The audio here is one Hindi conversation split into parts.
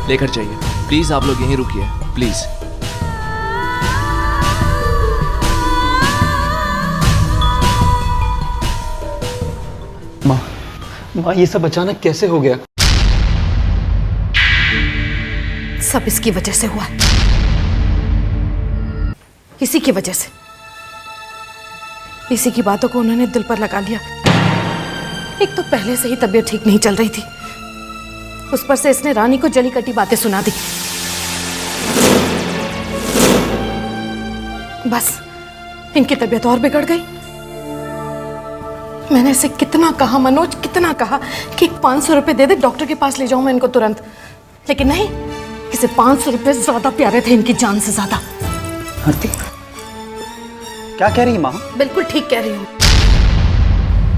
लेकर जाइए प्लीज। आप लोग यहीं रुकिए प्लीज। माँ ये सब अचानक कैसे हो गया? सब इसकी वजह से हुआ, इसी की वजह से। इसी की बातों को उन्होंने दिल पर लगा लिया। एक तो पहले से ही तबीयत ठीक नहीं चल रही थी, उस पर से इसने रानी को जली कटी बातें सुना दी। बस इनकी तबीयत और बिगड़ गई। मैंने इसे कितना कहा मनोज, कितना कहा कि 500 रुपए दे दे, डॉक्टर के पास ले जाऊं मैं इनको तुरंत, लेकिन नहीं, इसे 500 रुपए ज्यादा प्यारे थे इनकी जान से ज्यादा। आरती क्या कह रही है माँ? बिल्कुल ठीक कह रही हूँ।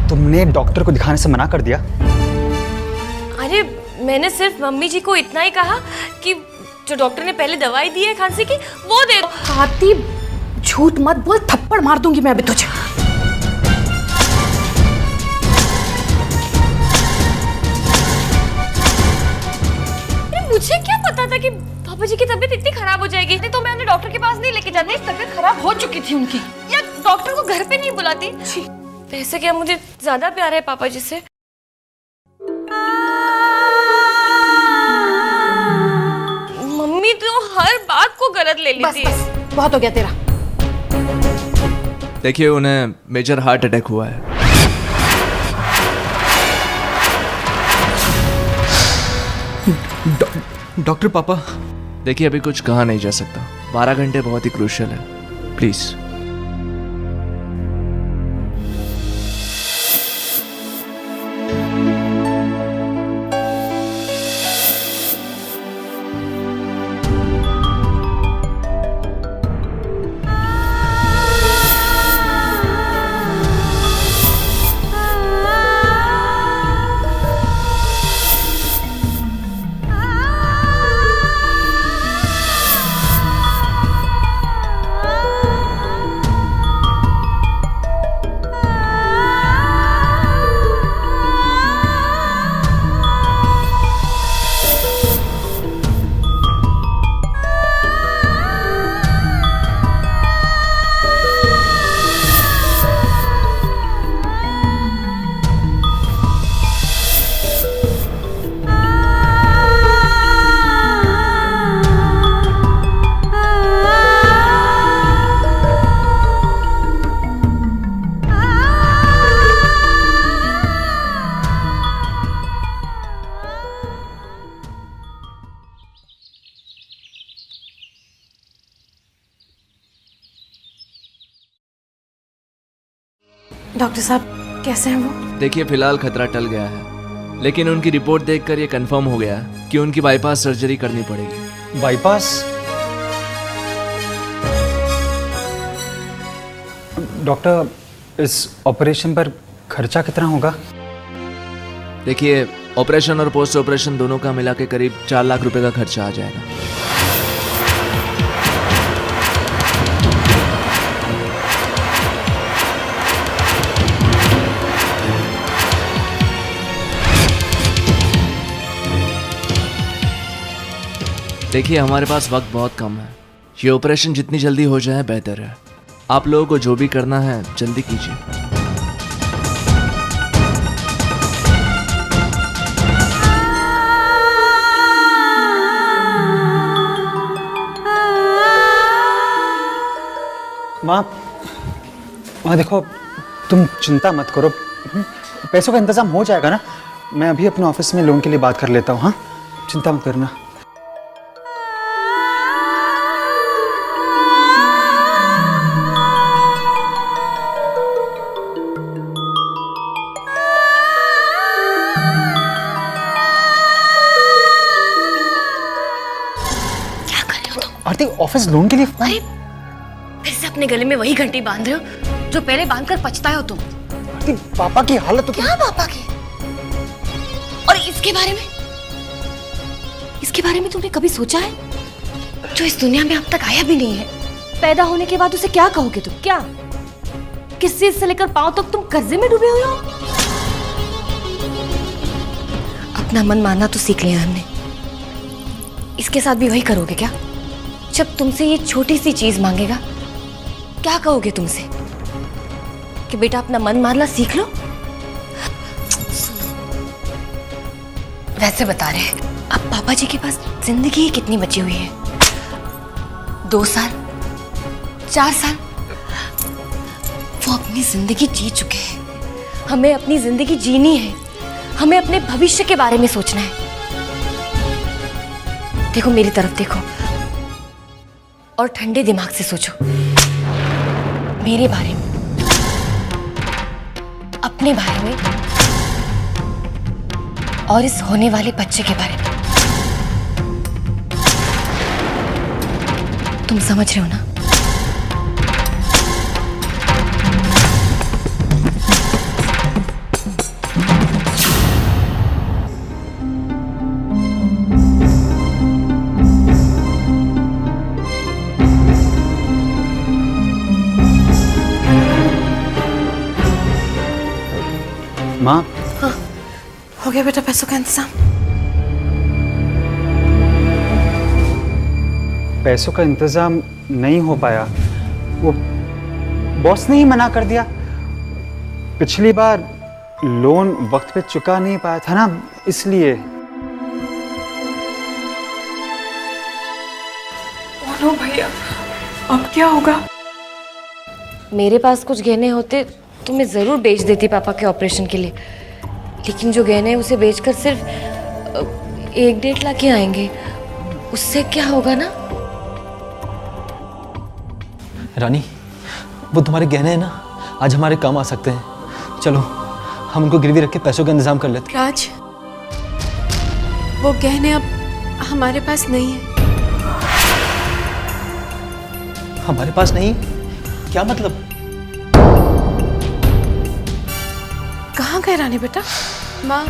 तुमने डॉक्टर को दिखाने से मना कर दिया? अरे मैंने सिर्फ मम्मी जी को इतना ही कहा कि जो डॉक्टर ने पहले दवाई दी है खांसी की वो दे दो। आरती झूठ मत बोल, थप्पड़ मार दूंगी मैं अभी तुझे। मुझे क्या पता था कि पापा जी की तबीयत इतनी खराब हो जाएगी, नहीं तो मैं उन्हें डॉक्टर के पास नहीं लेके जाती। तबीयत खराब हो चुकी थी उनकी, या डॉक्टर को घर पे नहीं बुलाती। वैसे क्या मुझे ज्यादा प्यार है पापा जी से। मम्मी तो हर बात को गलत ले लेती है। बस बहुत हो गया तेरा। देखिए उन्हें मेजर हार्ट अटैक हुआ है। डॉक्टर पापा। देखिए अभी कुछ कहा नहीं जा सकता, 12 घंटे बहुत ही क्रूशियल है, प्लीज। डॉक्टर साहब कैसे हैं वो? देखिए फिलहाल खतरा टल गया है, लेकिन उनकी रिपोर्ट देखकर ये कंफर्म हो गया कि उनकी बाईपास सर्जरी करनी पड़ेगी। बाईपास? डॉक्टर इस ऑपरेशन पर खर्चा कितना होगा? देखिए ऑपरेशन और पोस्ट ऑपरेशन दोनों का मिला के करीब 4 लाख रुपए का खर्चा आ जाएगा। देखिए हमारे पास वक्त बहुत कम है, ये ऑपरेशन जितनी जल्दी हो जाए बेहतर है। आप लोगों को जो भी करना है जल्दी कीजिए। माँ देखो, तुम चिंता मत करो, पैसों का इंतजाम हो जाएगा ना। मैं अभी अपने ऑफिस में लोन के लिए बात कर लेता हूँ। हाँ, चिंता मत करना। आरती, ऑफिस लोन के लिए? अरे फिर से अपने गले में वही घंटी बांध रहे हो जो पहले बांधकर पछताए हो तुम। आरती, पापा की हालत तो क्या पापा की? और इसके बारे में तुमने कभी सोचा है? जो इस दुनिया में अब तक आया भी नहीं है, पैदा होने के बाद उसे क्या कहोगे तुम? क्या किस चीज से लेकर पांव तक तुम कर्जे में डूबे हुए हो? अपना मन मानना तो सीख लिया हमने, इसके साथ भी वही करोगे क्या? जब तुमसे ये छोटी सी चीज मांगेगा, क्या कहोगे तुमसे? कि बेटा अपना मन मारना सीख लो? वैसे बता रहे हैं, अब पापा जी के पास जिंदगी ही कितनी बची हुई है? 2 साल, 4 साल? वो अपनी जिंदगी जी चुके हैं। हमें अपनी जिंदगी जीनी है, हमें अपने भविष्य के बारे में सोचना है। देखो मेरी तरफ देखो और ठंडे दिमाग से सोचो, मेरे बारे में, अपने बारे में और इस होने वाले बच्चे के बारे में। तुम समझ रहे हो ना? माँ, हो गया बेटा पैसों का इंतजाम? पैसों का इंतजाम नहीं हो पाया। वो बॉस ने ही मना कर दिया। पिछली बार लोन वक्त पे चुका नहीं पाया था ना, इसलिए। नो भैया, अब क्या होगा? मेरे पास कुछ गहने होते तो मैं जरूर बेच देती पापा के ऑपरेशन के लिए, लेकिन जो गहने हैं उसे बेचकर सिर्फ 1-1.5 लाख ही आएंगे। उससे क्या होगा ना? रानी, वो तुम्हारे गहने हैं ना, आज हमारे काम आ सकते हैं। चलो हम उनको गिरवी रख के पैसों का इंतजाम कर लेते हैं। राज, वो गहने अब हमारे पास नहीं है। हमारे पास नहीं? क्या मतलब? कहाँ गए रानी बेटा? माँ,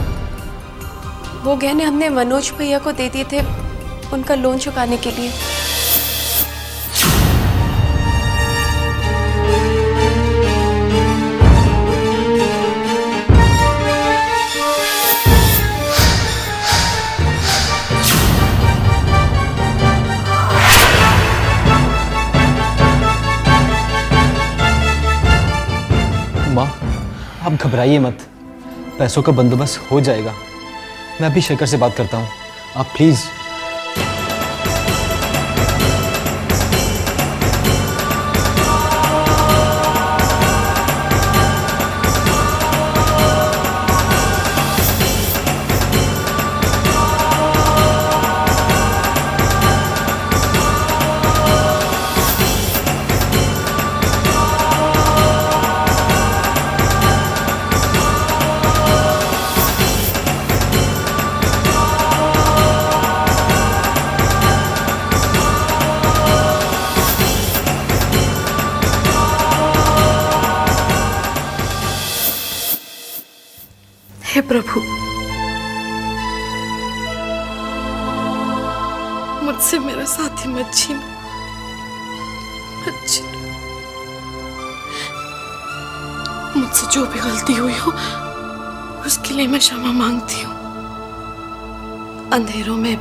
वो गहने हमने मनोज भैया को दे दिए थे उनका लोन चुकाने के लिए। माँ, आप घबराइए मत, पैसों का बंदोबस्त हो जाएगा। मैं अभी शेखर से बात करता हूँ, आप प्लीज। हे प्रभु, मुझसे मेरा साथी मत छीन, मत छीन। मुझसे जो भी गलती हुई हो उसके लिए मैं क्षमा मांगती हूँ। अंधेरों में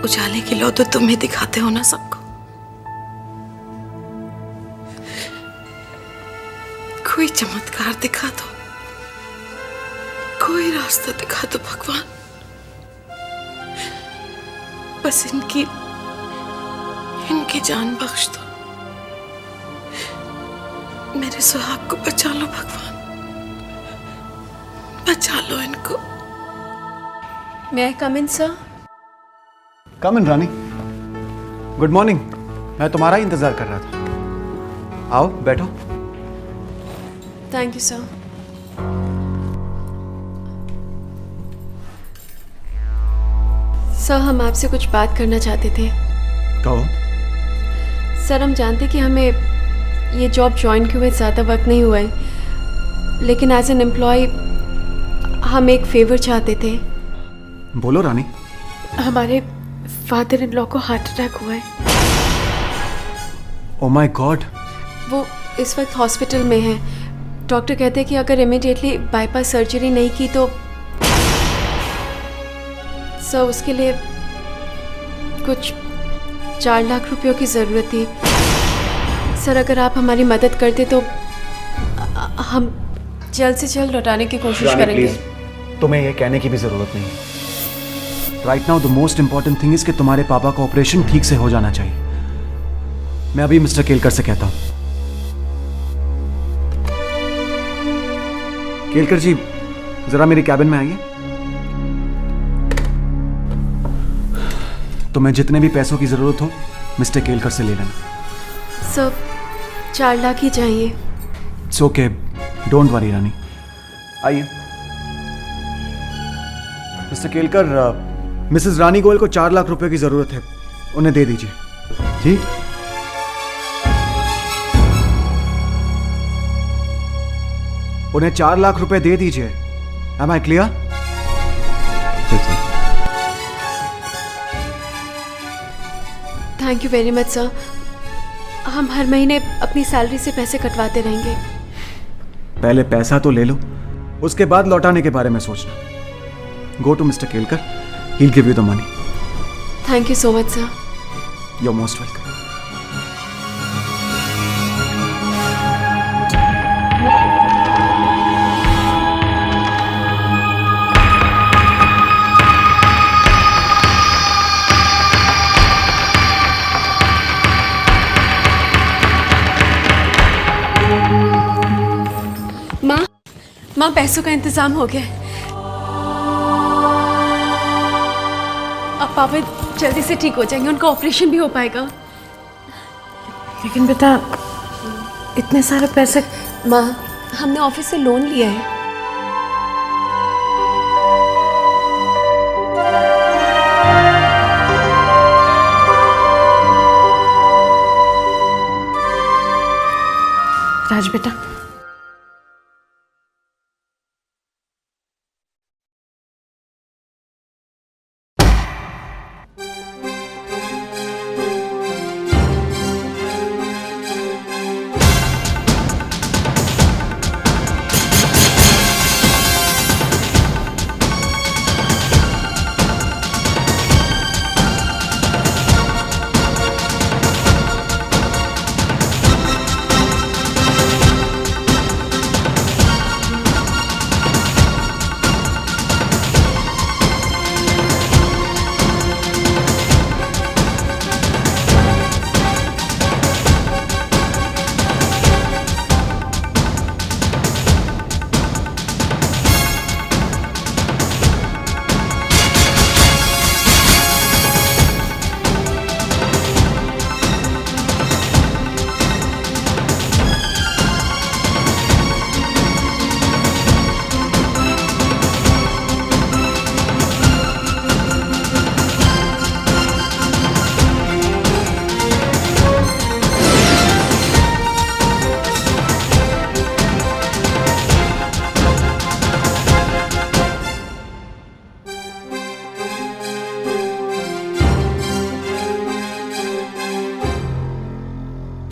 उजाले की लौ तो तुम ही दिखाते हो ना सबको। कोई चमत्कार दिखा दो, कोई रास्ता दिखा दो भगवान। बस इनकी जान बख्श दो। मेरे सुहाग को बचा लो भगवान, बचा लो इनको। May I come in, sir? Come in Rani. Good morning, मैं तुम्हारा ही इंतजार कर रहा था। आओ बैठो। Thank you, sir. सर, हम आपसे कुछ बात करना चाहते थे। कहो। सर, हम जानते कि हमें ये जॉब ज्वाइन किए हुए ज़्यादा वक्त नहीं हुआ है, लेकिन एज एन एम्प्लॉय हम एक फेवर चाहते थे। बोलो रानी। हमारे फादर इन लॉ को हार्ट अटैक हुआ है। Oh my God. वो इस वक्त हॉस्पिटल में है। डॉक्टर कहते हैं कि अगर इमिडिएटली बाईपास सर्जरी नहीं की तो सर उसके लिए कुछ 4 लाख रुपयों की ज़रूरत थी। सर अगर आप हमारी मदद करते तो हम जल्द से जल्द लौटाने की कोशिश करेंगे। तुम्हें ये कहने की भी जरूरत नहीं। Right now the most important thing is कि तुम्हारे पापा का ऑपरेशन ठीक से हो जाना चाहिए। मैं अभी मिस्टर केलकर से कहता हूं। केलकर जी, जरा मेरे कैबिन में आइए। तुम्हें जितने भी पैसों की जरूरत हो मिस्टर केलकर से ले लेना। सर 4 लाख ही चाहिए। इट्स ओके, डोंट वरी रानी। आइए मिस्टर केलकर, मिसेस रानी गोयल को 4 लाख रुपए की जरूरत है, उन्हें दे दीजिए। जी उन्हें 4 लाख रुपए दे दीजिए। Am I clear? Thank you very much sir. हम हर महीने अपनी सैलरी से पैसे कटवाते रहेंगे। पहले पैसा तो ले लो, उसके बाद लौटाने के बारे में सोचना। Go to mister Kelkar, he'll give you the money. Thank you so much sir. You're most welcome. माँ पैसों का इंतजाम हो गया है। अब पापा जल्दी से ठीक हो जाएंगे, उनका ऑपरेशन भी हो पाएगा। लेकिन बेटा इतने सारे पैसे। माँ हमने ऑफिस से लोन लिया है। राज बेटा,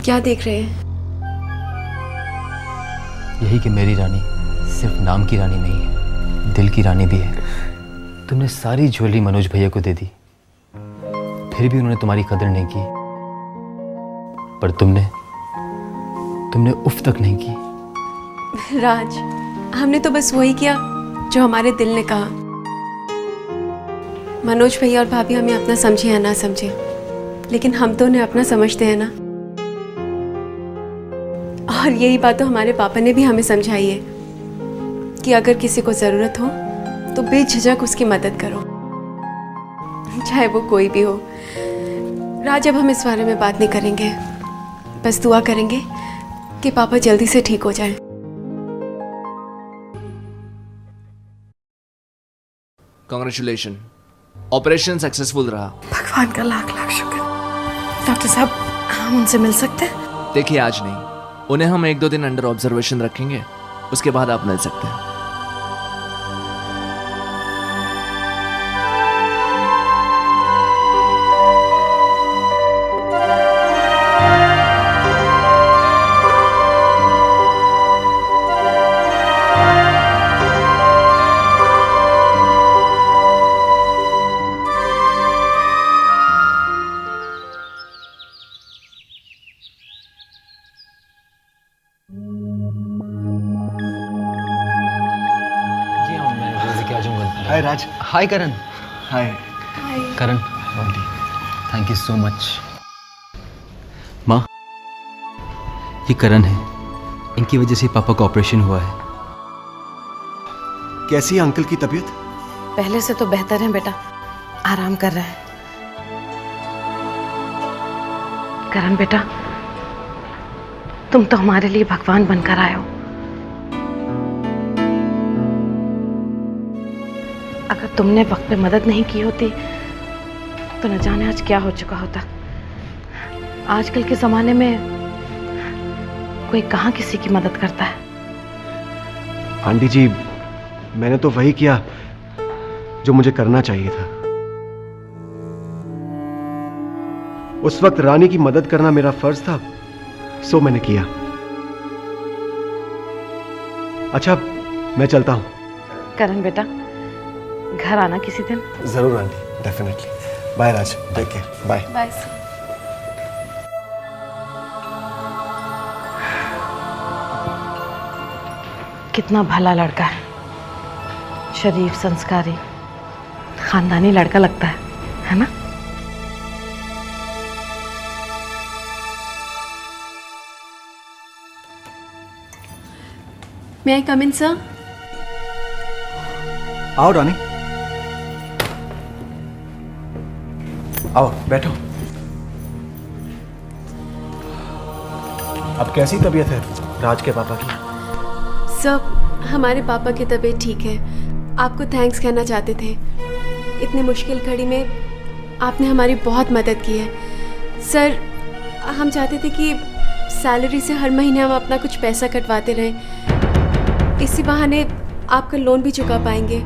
क्या देख रहे हैं? यही कि मेरी रानी सिर्फ नाम की रानी नहीं है, दिल की रानी भी है। तुमने सारी ज्वेलरी मनोज भैया को दे दी, फिर भी उन्होंने तुम्हारी कदर नहीं की। पर तुमने उफ तक नहीं की। राज हमने तो बस वही किया जो हमारे दिल ने कहा। मनोज भैया और भाभी हमें अपना समझे या ना समझे, लेकिन हम तो उन्हें अपना समझते हैं ना। और यही बात तो हमारे पापा ने भी हमें समझाई है कि अगर किसी को ज़रूरत हो तो बेझिझक उसकी मदद करो, चाहे वो कोई भी हो। राज अब हम इस बारे में बात नहीं करेंगे, बस दुआ करेंगे कि पापा जल्दी से ठीक हो जाएं। कॉन्ग्रेचुलेशन, ऑपरेशन सक्सेसफुल रहा। भगवान का लाख लाख शुक्र। डॉक्टर साहब, हम उनसे मिल सकते हैं? देखिए आज नहीं, उन्हें हम 1-2 दिन अंडर ऑब्जर्वेशन रखेंगे, उसके बाद आप मिल सकते हैं। हाय राज। हाय करण। हाय। करण, थैंक यू सो मच। माँ, ये करण है, इनकी वजह से पापा का ऑपरेशन हुआ है। कैसी है अंकल की तबीयत? पहले से तो बेहतर है बेटा, आराम कर रहे हैं। करण बेटा, तुम तो हमारे लिए भगवान बनकर आए हो। अगर तुमने वक्त पे मदद नहीं की होती तो न जाने आज क्या हो चुका होता। आजकल के जमाने में कोई कहाँ किसी की मदद करता है। आंटी जी, मैंने तो वही किया जो मुझे करना चाहिए था। उस वक्त रानी की मदद करना मेरा फर्ज था, सो मैंने किया। अच्छा, मैं चलता हूं। करण बेटा, घर आना किसी दिन। जरूर आंटी, डेफिनेटली। बाय राज, टेक केयर, बाय। बाय। कितना भला लड़का है, शरीफ, संस्कारी, खानदानी लड़का लगता है ना? May I come in, sir? आओ रानी, आओ बैठो। अब कैसी तबीयत है राज के पापा की? सर, हमारे पापा की तबीयत ठीक है। आपको थैंक्स कहना चाहते थे। इतनी मुश्किल घड़ी में आपने हमारी बहुत मदद की है। सर, हम चाहते थे कि सैलरी से हर महीने हम अपना कुछ पैसा कटवाते रहें। इसी बहाने आपका लोन भी चुका पाएंगे।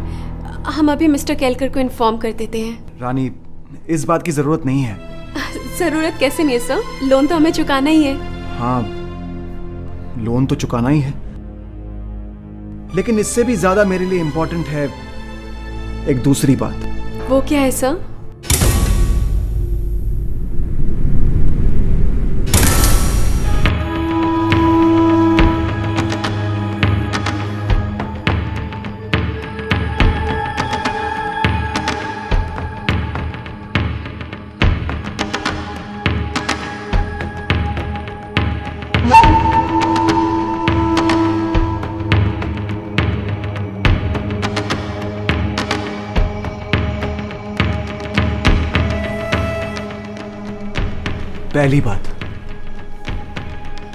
हम अभी मिस्टर केलकर को इन्फॉर्म कर देते हैं। रानी, इस बात की जरूरत नहीं है। ज़रूरत कैसे नहीं है सर? लोन तो हमें चुकाना ही है। हाँ, लोन तो चुकाना ही है, लेकिन इससे भी ज्यादा मेरे लिए इंपॉर्टेंट है एक दूसरी बात। वो क्या है सर? पहली बात,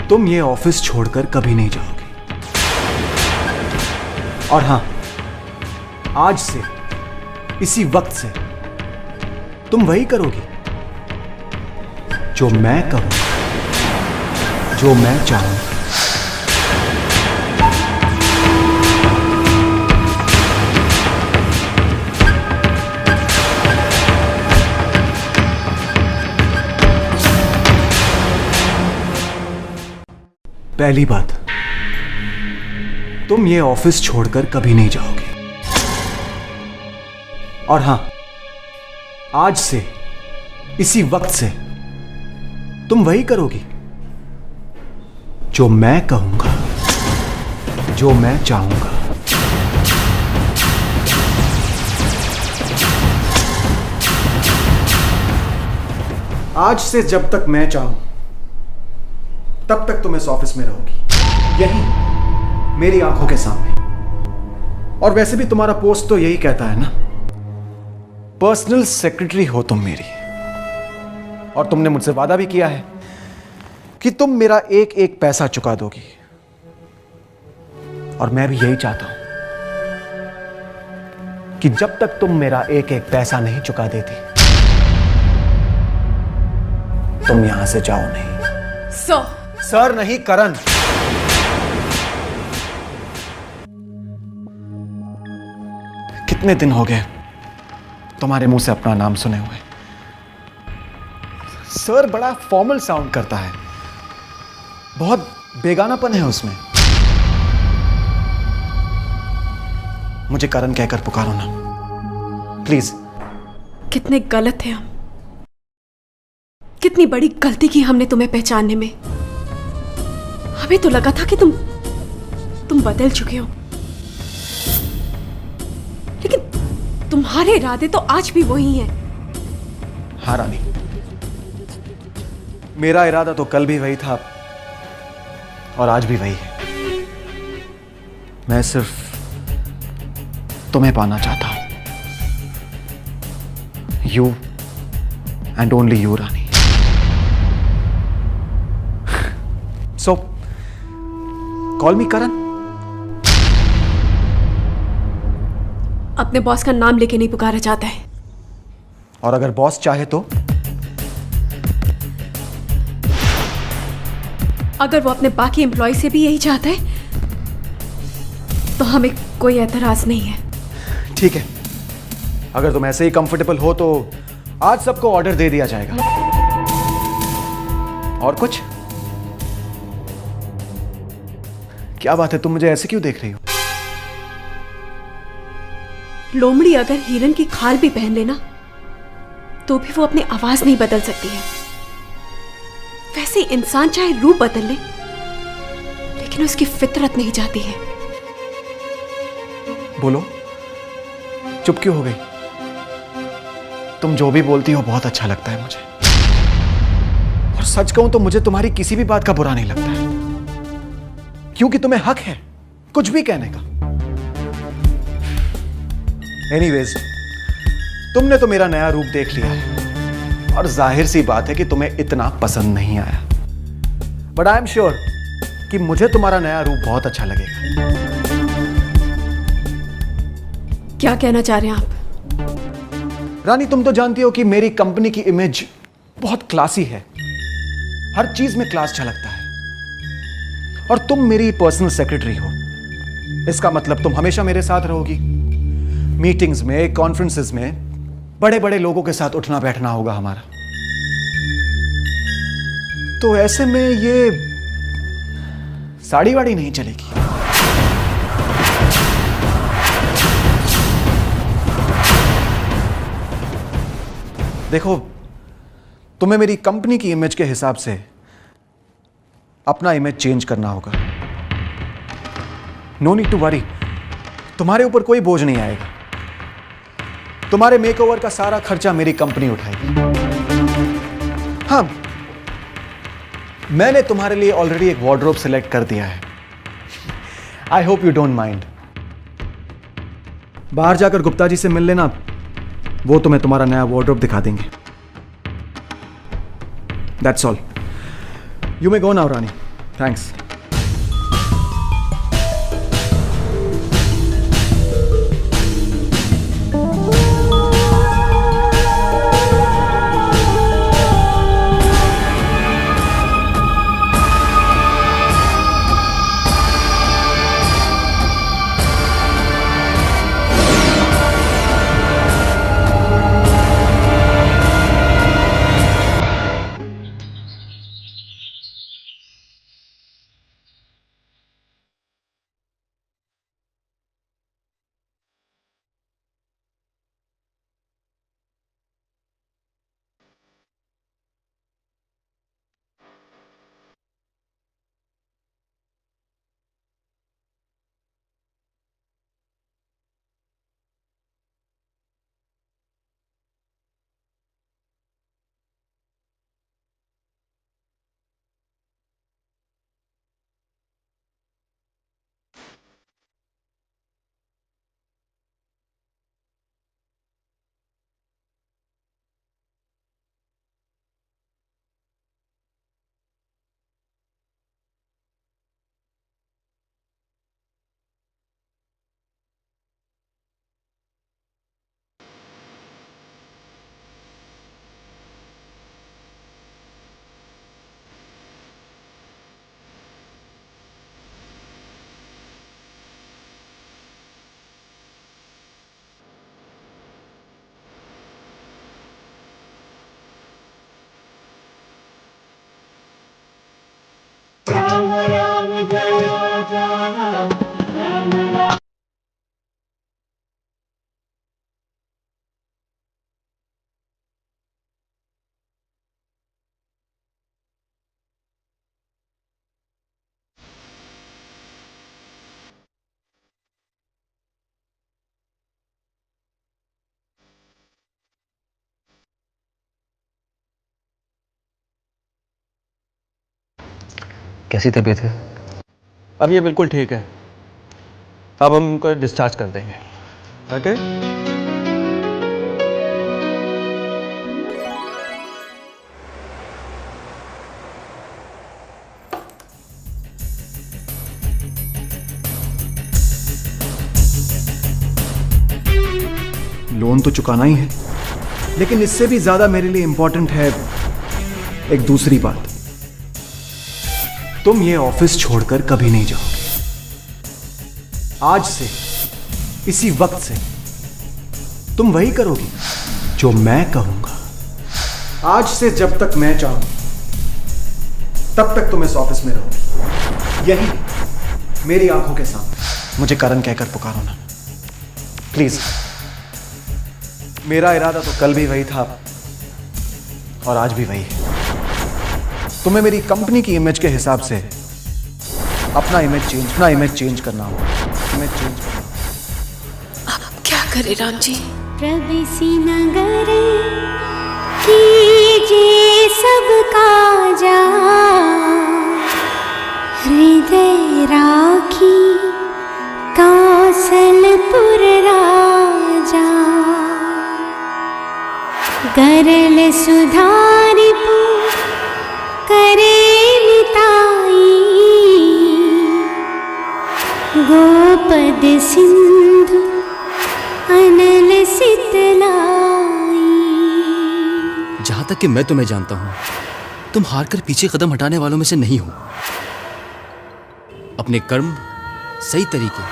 तुम ये ऑफिस छोड़कर कभी नहीं जाओगे। और हां, आज से, इसी वक्त से तुम वही करोगी जो मैं कहूं, जो मैं चाहूं। पहली बात, तुम ये ऑफिस छोड़कर कभी नहीं जाओगे। और हां, आज से, इसी वक्त से तुम वही करोगी जो मैं कहूंगा, जो मैं चाहूंगा। आज से जब तक मैं चाहूं तब तक तुम इस ऑफिस में रहोगी, यहीं मेरी आंखों के सामने। और वैसे भी तुम्हारा पोस्ट तो यही कहता है ना, पर्सनल सेक्रेटरी हो तुम मेरी। और तुमने मुझसे वादा भी किया है कि तुम मेरा एक एक पैसा चुका दोगी। और मैं भी यही चाहता हूं कि जब तक तुम मेरा एक एक पैसा नहीं चुका देती, तुम यहां से जाओ नहीं। सर नहीं, करण। कितने दिन हो गए तुम्हारे मुंह से अपना नाम सुने हुए। सर बड़ा फॉर्मल साउंड करता है, बहुत बेगानापन है उसमें। मुझे करण कहकर पुकारो ना, प्लीज। कितने गलत थे हम, कितनी बड़ी गलती की हमने तुम्हें पहचानने में। हमें तो लगा था कि तुम बदल चुके हो, तुम्हारे इरादे तो आज भी वही हैं। हाँ रानी, मेरा इरादा तो कल भी वही था और आज भी वही है। मैं सिर्फ तुम्हें पाना चाहता हूं, you and only you Rani. So call me Karan. अपने बॉस का नाम लेके नहीं पुकारा जाता है। और अगर बॉस चाहे तो अगर वो अपने बाकी एम्प्लॉय से भी यही चाहता है तो हमें कोई एतराज नहीं है। ठीक है, अगर तुम ऐसे ही कंफर्टेबल हो तो आज सबको ऑर्डर दे दिया जाएगा। और कुछ? क्या बात है, तुम मुझे ऐसे क्यों देख रही हो? लोमड़ी अगर हिरन की खाल भी पहन लेना तो भी वो अपनी आवाज नहीं बदल सकती है। वैसे इंसान चाहे रूप बदल ले लेकिन उसकी फितरत नहीं जाती है। बोलो, चुप क्यों हो गई? तुम जो भी बोलती हो बहुत अच्छा लगता है मुझे, और सच कहूं तो मुझे तुम्हारी किसी भी बात का बुरा नहीं लगता है, क्योंकि तुम्हें हक है कुछ भी कहने का। एनीवेज, तुमने तो मेरा नया रूप देख लिया है और जाहिर सी बात है कि तुम्हें इतना पसंद नहीं आया, बट आई एम श्योर कि मुझे तुम्हारा नया रूप बहुत अच्छा लगेगा। क्या कहना चाह रहे हैं आप? रानी, तुम तो जानती हो कि मेरी कंपनी की इमेज बहुत क्लासी है, हर चीज में क्लास झलकता है, और तुम मेरी पर्सनल सेक्रेटरी हो। इसका मतलब तुम हमेशा मेरे साथ रहोगी। मीटिंग्स में, कॉन्फ्रेंसेस में बड़े बड़े लोगों के साथ उठना बैठना होगा हमारा। तो ऐसे में ये साड़ी वाड़ी नहीं चलेगी। देखो, तुम्हें मेरी कंपनी की इमेज के हिसाब से अपना इमेज चेंज करना होगा। नो नीड टू वरी, तुम्हारे ऊपर कोई बोझ नहीं आएगा। तुम्हारे मेकओवर का सारा खर्चा मेरी कंपनी उठाएगी। हाँ, मैंने तुम्हारे लिए ऑलरेडी एक वार्डरोब सिलेक्ट कर दिया है। I hope you don't mind. बाहर जाकर गुप्ता जी से मिल लेना, वो तुम्हें तुम्हारा नया वार्डरोब दिखा देंगे। That's all. You may go now Rani. Thanks. कैसी तबीयत है? अब ये बिल्कुल ठीक है। अब हम उनको डिस्चार्ज कर देंगे। ओके? लोन तो चुकाना ही है, लेकिन इससे भी ज्यादा मेरे लिए इंपॉर्टेंट है एक दूसरी बात। तुम ये ऑफिस छोड़कर कभी नहीं जाओगे। आज से, इसी वक्त से तुम वही करोगी जो मैं कहूंगा। आज से जब तक मैं चाहूं तब तक तुम इस ऑफिस में रहोगी, यही मेरी आंखों के सामने। मुझे करण कहकर पुकारो ना, प्लीज। मेरा इरादा तो कल भी वही था और आज भी वही है। तुम्हें मेरी कंपनी की इमेज के हिसाब से अपना इमेज चेंज करना होगा। इमेज चेंज करना। अब क्या करें राम जी? प्रवेशी नगर कीजिए सबका जा, हृदय राखी कौशलपुर राजा, गरल सुधारिपु करे मिताई, गोपद सिंधु अनल सितलाई। जहां तक कि मैं तुम्हें जानता हूं, तुम हार कर पीछे कदम हटाने वालों में से नहीं हो। अपने कर्म सही तरीके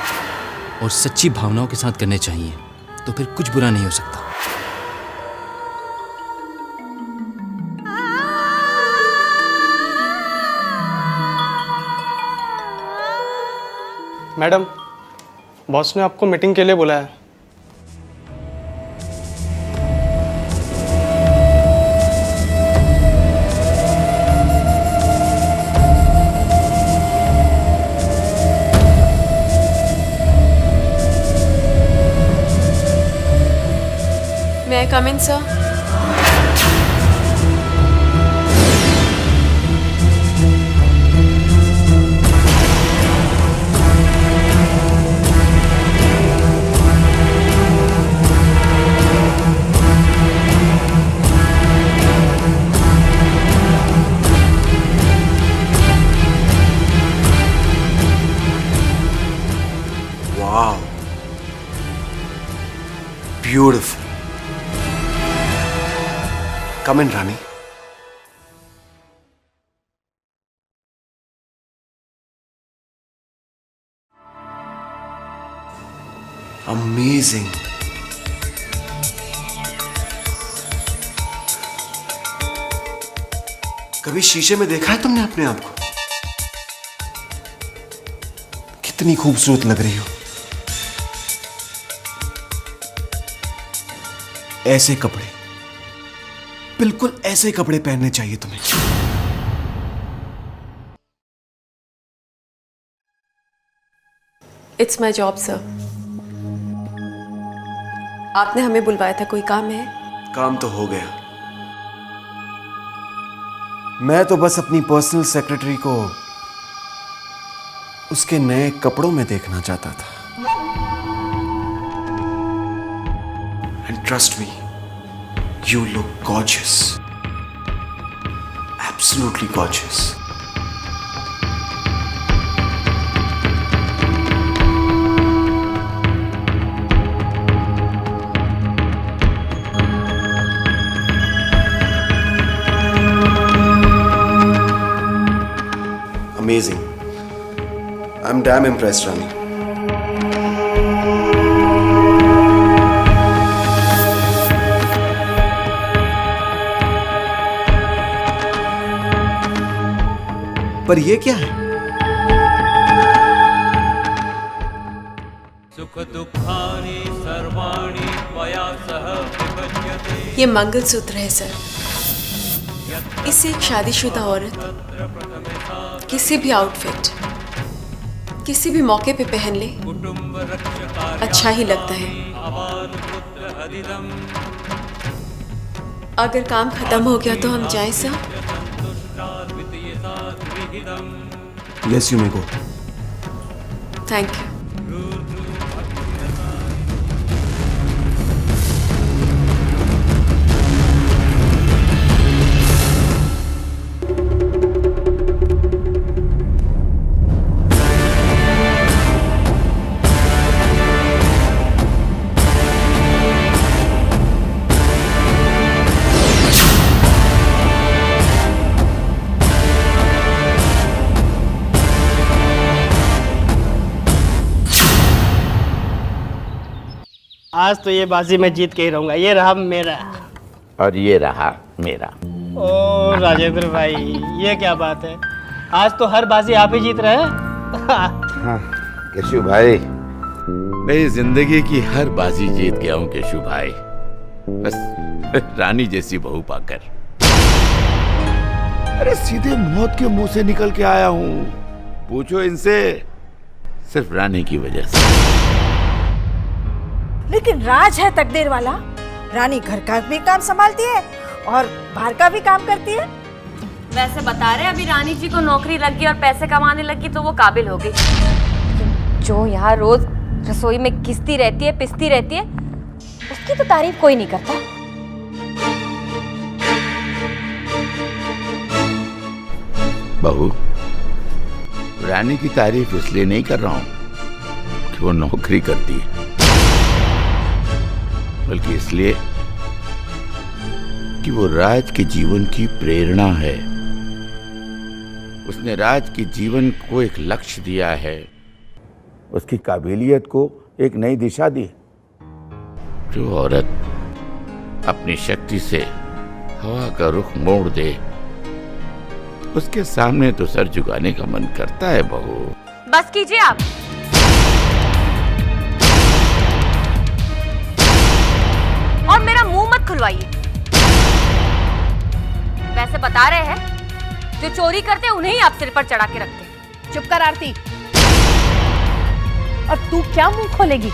और सच्ची भावनाओं के साथ करने चाहिए, तो फिर कुछ बुरा नहीं हो सकता। मैडम, बॉस ने आपको मीटिंग के लिए बुलाया। May I come in, sir? Wow. Beautiful. Come in, Rani. Amazing. कभी शीशे में देखा है तुमने अपने आप को? कितनी खूबसूरत लग रही हो। ऐसे कपड़े, बिल्कुल ऐसे कपड़े पहनने चाहिए तुम्हें। It's my job sir. आपने हमें बुलवाया था, कोई काम है? काम तो हो गया। मैं तो बस अपनी पर्सनल सेक्रेटरी को उसके नए कपड़ों में देखना चाहता था। And trust me, you look gorgeous, absolutely gorgeous. Amazing. I'm damn impressed, Rani. पर ये क्या है? ये मंगलसूत्र है सर। इसे एक शादीशुदा औरत किसी भी आउटफिट, किसी भी मौके पे पहन ले, अच्छा ही लगता है। अगर काम खत्म हो गया तो हम जाएं sir? Yes, you may go. Thank you. आज तो ये बाजी मैं जीत के ही रहूंगा। ये रहा मेरा। और ये रहा मेरा। ओ राजेंद्र भाई, ये क्या बात है? आज तो हर बाजी आप ही जीत रहे हैं। हाँ, केशु भाई, मेरी जिंदगी की हर बाजी जीत गया हूँ केशु भाई, बस रानी जैसी बहू पाकर। अरे सीधे मौत के मुंह से निकल के आया हूँ। पूछो इनसे, सिर्फ रानी की वजह से। लेकिन राज है तकदीर वाला। रानी घर का भी काम संभालती है और बाहर का भी काम करती है। वैसे बता रहे अभी रानी जी को नौकरी लग गई और पैसे कमाने लगी तो वो काबिल हो गई। जो यहाँ रोज रसोई में घिसती रहती है, पिसती रहती है, उसकी तो तारीफ कोई नहीं करता। बहू, रानी की तारीफ इसलिए नहीं कर रहा हूँ कि वो नौकरी करती है, बल्कि इसलिए कि वो राज के जीवन की प्रेरणा है। उसने राज के जीवन को एक लक्ष्य दिया है, उसकी काबिलियत को एक नई दिशा दी। जो औरत अपनी शक्ति से हवा का रुख मोड़ दे, उसके सामने तो सर झुकाने का मन करता है। बहू, बस कीजिए आप। और मेरा मुंह मत खुलवाइए। वैसे बता रहे हैं जो चोरी करते उन्हें ही आप सिर पर चढ़ा के रखते। चुप कर आरती। और तू क्या मुंह खोलेगी?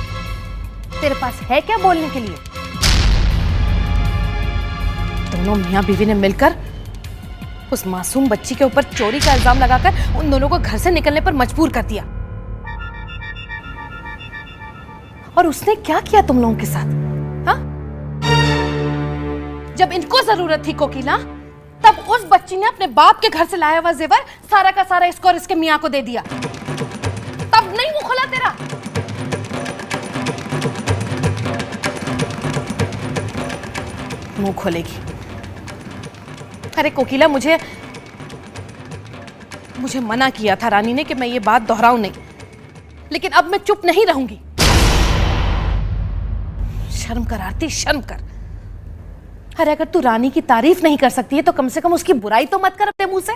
तेरे पास है क्या बोलने के लिए? दोनों मियां बीवी ने मिलकर उस मासूम बच्ची के ऊपर चोरी का इल्जाम लगाकर उन दोनों को घर से निकलने पर मजबूर कर दिया। और उसने क्या किया तुम लोगों के साथ? हाँ? जब इनको जरूरत थी कोकिला, तब उस बच्ची ने अपने बाप के घर से लाया हुआ जेवर सारा का सारा इसको और इसके मियां को दे दिया। तब नहीं मुंह खोला तेरा? मुंह खोलेगी। अरे कोकिला, मुझे मना किया था रानी ने कि मैं ये बात दोहराऊं नहीं, लेकिन अब मैं चुप नहीं रहूंगी। शर्म कर आरती, शर्म कर। अरे अगर तू रानी की तारीफ नहीं कर सकती है तो कम से कम उसकी बुराई तो मत कर अपने मुंह से।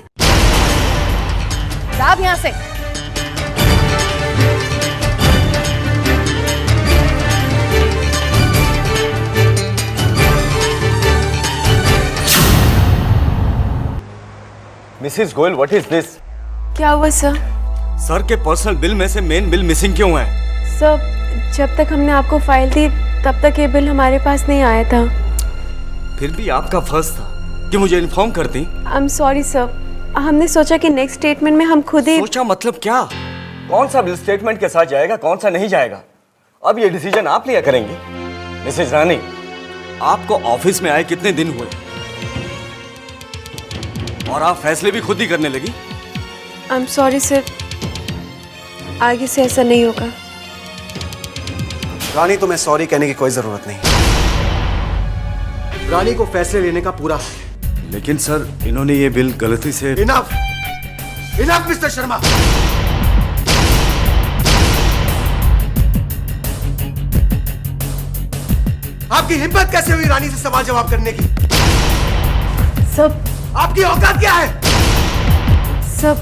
जा अब यहां से। Mrs Goyal, what is this? क्या हुआ सर? सर के पर्सनल बिल में से मेन बिल मिसिंग क्यों है? सर, जब तक हमने आपको फाइल दी तब तक ये बिल हमारे पास नहीं आया था। फिर भी आपका फर्ज था कि मुझे इन्फॉर्म करती। आई एम सॉरी सर, हमने सोचा कि नेक्स्ट स्टेटमेंट में हम खुद ही। सोचा मतलब क्या? कौन सा बिल स्टेटमेंट के साथ जाएगा, कौन सा नहीं जाएगा, अब ये डिसीजन आप लिया करेंगे। मिसेज रानी, आपको ऑफिस में आए कितने दिन हुए और आप फैसले भी खुद ही करने लगी? आई एम सॉरी सर, आगे से ऐसा नहीं होगा। रानी, तुम्हें सॉरी कहने की कोई जरूरत नहीं। रानी को फैसले लेने का पूरा हक है। लेकिन सर, इन्होंने ये बिल गलती से। Enough, enough mister Sharma. आपकी हिम्मत कैसे हुई रानी से सवाल जवाब करने की? सब आपकी औकात क्या है? सब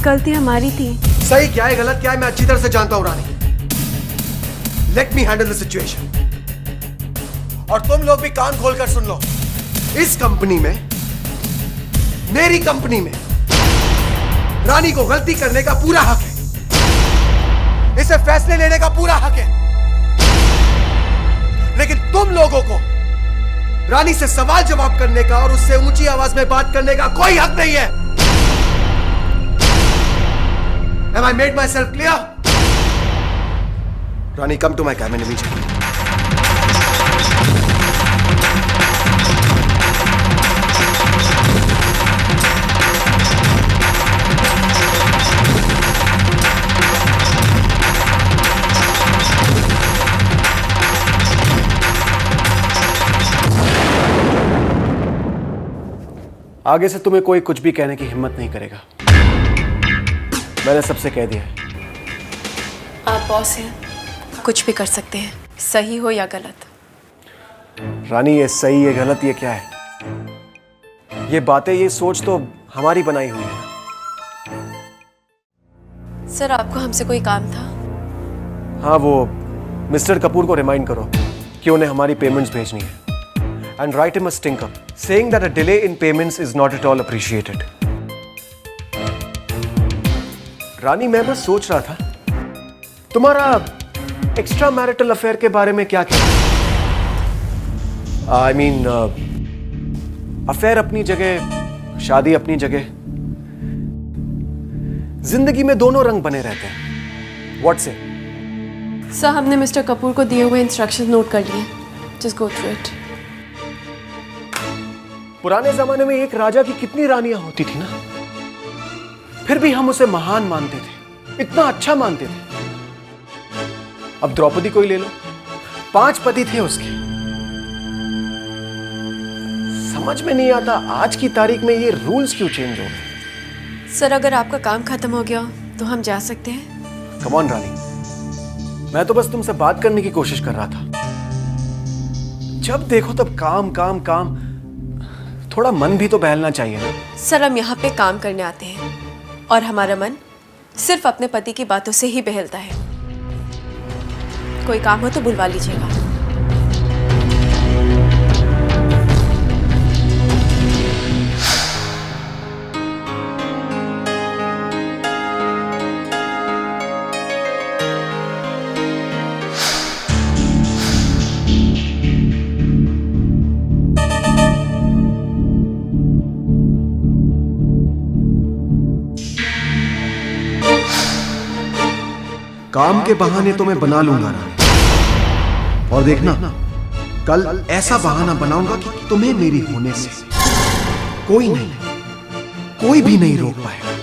गलती हमारी थी। सही क्या है, गलत क्या है, मैं अच्छी तरह से जानता हूं Rani. Let me handle the situation. और तुम लोग भी कान खोलकर सुन लो। इस कंपनी में, मेरी कंपनी में, रानी को गलती करने का पूरा हक है। इसे फैसले लेने का पूरा हक है। लेकिन तुम लोगों को रानी से सवाल जवाब करने का और उससे ऊंची आवाज में बात करने का कोई हक नहीं है। Have I made myself clear? Rani, come to my cabin immediately. आगे से तुम्हें कोई कुछ भी कहने की हिम्मत नहीं करेगा। मैंने सबसे कह दिया है। आप बॉस हैं, कुछ भी कर सकते हैं, सही हो या गलत। रानी, ये सही ये गलत ये क्या है? ये बातें ये सोच तो हमारी बनाई हुई है। सर, आपको हमसे कोई काम था? हाँ, वो मिस्टर कपूर को रिमाइंड करो कि उन्हें हमारी पेमेंट्स भेजनी है। And write him a stinker saying that a delay in payments is not at all appreciated. रानी, मैं बस सोच रहा था तुम्हारा एक्स्ट्रा मैरिटल अफेयर के बारे में क्या कहना? I mean, अफेयर अपनी जगह, शादी अपनी जगह, जिंदगी में दोनों रंग बने रहते हैं। What say? सर, हमने मिस्टर कपूर को दिए हुए इंस्ट्रक्शंस नोट कर लिए। Just go through it. पुराने जमाने में एक राजा की कितनी रानियां होती थी ना, फिर भी हम उसे महान मानते थे, इतना अच्छा मानते थे। अब द्रौपदी को ही ले लो, 5 पति थे उसके। समझ में नहीं आता आज की तारीख में ये रूल्स क्यों चेंज हो गए। सर, अगर आपका काम खत्म हो गया तो हम जा सकते हैं। कम ऑन रानी, मैं तो बस तुमसे बात करने की कोशिश कर रहा था। जब देखो तब काम काम काम, थोड़ा मन भी तो बहलना चाहिए ना। सर, हम यहाँ पे काम करने आते हैं और हमारा मन सिर्फ अपने पति की बातों से ही बहलता है। कोई काम हो तो बुलवा लीजिएगा। काम के बहाने तो मैं बना लूंगा रानी, और देखना कल ऐसा बहाना बनाऊंगा कि तुम्हें मेरी होने से कोई भी नहीं रोक पाएगा।